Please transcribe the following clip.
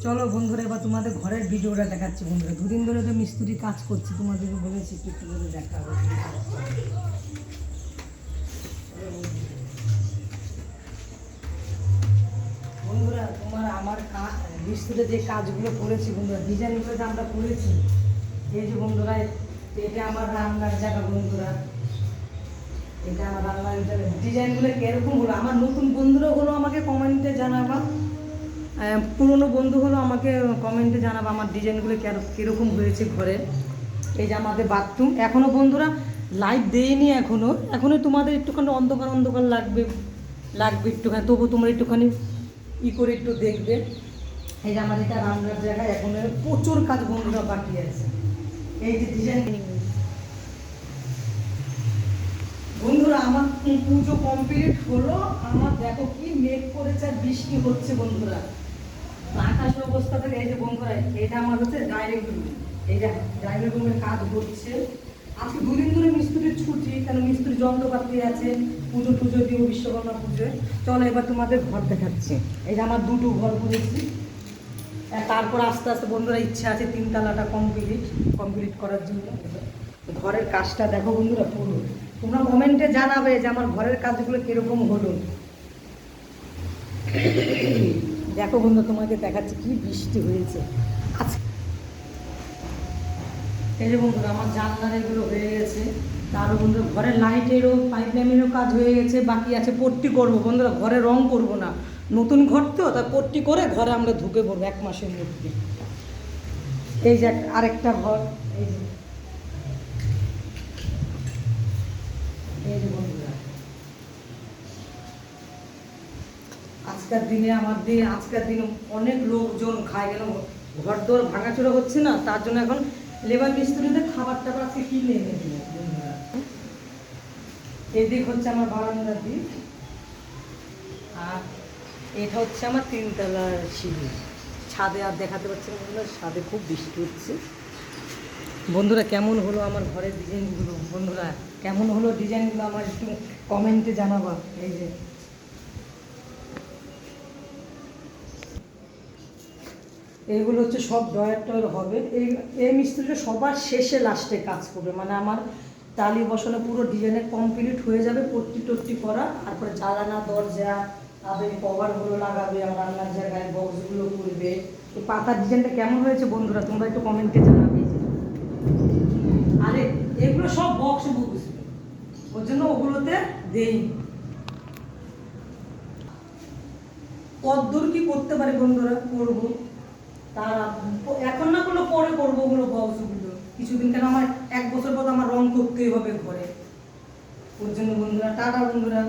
চলো বন্ধুরা, এবার তোমাদের ঘরের ভিডিওটা দেখাচ্ছি। বন্ধুরা, দুদিন ধরে তো মিস্ত্রি কাজ করছি, তোমাদেরকে বলেছি একটু করে দেখাবো। বন্ধুরা, আমার মিস্ত্রিতে যে কাজগুলো করেছি বন্ধুরা, ডিজাইনগুলো যে আমরা করেছি, এই যে বন্ধুরা, এটা আমার রান্নার জায়গা। বন্ধুরা, এটা আমার রান্নার জায়গা। ডিজাইনগুলো কীরকম হলো, আমার নতুন বন্ধুরা হলো আমাকে কমেন্টে জানাবা, পুরনো বন্ধু হলো আমাকে কমেন্টে জানাবো আমার ডিজাইনগুলো কীরকম হয়েছে ঘরে। এই যে আমাদের বাথরুম, এখনও বন্ধুরা লাইট দেয়নি, এখনও তোমাদের একটুখানি অন্ধকার অন্ধকার লাগবে একটুখানি, তবু তোমরা একটুখানি করে একটু দেখবে। এই যে আমার এটা রান্নার জায়গা, এখন প্রচুর কাজ বন্ধুরা বাকি আছে। এই যে ডিজাইন বন্ধুরা, আমার পুজো কমপ্লিট হলো। আমার দেখো কি মেঘ করেছে আর বৃষ্টি হচ্ছে বন্ধুরা, আকাশের অবস্থা থেকে। এই যে বন্ধুরা, এটা আমার হচ্ছে ডাইনিং রুম। এই যে ডাইনিং রুমের কাজ হচ্ছে। আজকে দুদিন ধরে মিস্ত্রির ছুটি, কেন মিস্ত্রি যন্ত্রপাতি আছে, পুজো টুজো দিব বিশ্বকর্মা পুজোয়। চলো এবার তোমাদের ঘর দেখাচ্ছি। এই যে আমার দুটো ঘর করেছি, তারপর আস্তে আস্তে বন্ধুরা ইচ্ছা আছে 3 তলাটা কমপ্লিট করার জন্য। ঘরের কাজটা দেখো বন্ধুরা পুরো, তোমরা কমেন্টে জানাবে যে আমার ঘরের কাজগুলো কীরকম হলো। দেখো বন্ধু, তোমাকে দেখাচ্ছি কি বৃষ্টি হয়েছে আজকে। এই যে বন্ধুরা, আমার জানলার এগুলো হয়ে গেছে। তারও বন্ধুরা ঘরের লাইটেরও পাইপ লাইনেরও কাজ হয়ে গেছে, বাকি আছে পট্টি করবো বন্ধুরা। ঘরে রং করব না, নতুন ঘর তো, তাই পট্টি করে ঘরে আমরা ঢুকে পড়বো 1 মাসের মধ্যে। এই যে আরেকটা ঘর, এই যে বন্ধুরা, আজকের দিনে অনেক লোকজন খায় গেল, ঘর দোর ভাঙাচোরা হচ্ছে না, তার জন্য এখন লেবার মিস্ত্রিদের খাবার টাবার আজকে কিনে এনে দিল বন্ধুরা। এই দিক হচ্ছে আমার বারান্দার দিক, আর এটা হচ্ছে আমার 3 তলার সিঁড়ি। ছাদে আর দেখাতে পারছি না বন্ধুরা, ছাদে খুব বৃষ্টি হচ্ছে। বন্ধুরা, কেমন হলো আমার ঘরের ডিজাইনগুলো? বন্ধুরা, কেমন হলো ডিজাইনগুলো আমার একটু কমেন্টে জানাবা। এই যে এইগুলো হচ্ছে সব ডয়ার টয়ার হবে। এই মিস্ত্রিটা সবার শেষে লাস্টে কাজ করবে, মানে আমার টালি বসানো পুরো ডিজাইনের কমপ্লিট হয়ে যাবে, পট্টি টট্টি করা, তারপরে জ্বালানা দরজা, তাদের কভারগুলো লাগাবে, আমার রান্নার জায়গায় বক্সগুলো করবে। এই পাতার ডিজাইনটা কেমন হয়েছে বন্ধুরা তোমরা একটু কমেন্টে জানাবে। আরে এগুলো সব বক্স বুঝবে, ওর জন্য ওগুলোতে দেই। কতদূর কি করতে পারে বন্ধুরা করবো, তার এখন না করলে পরে করবো ওগুলো বক্সগুলো কিছুদিন, কেন আমার 1 বছর পর আমার রং করতেই হবে ঘরে। ওর জন্য বন্ধুরা টাটা বন্ধুরা।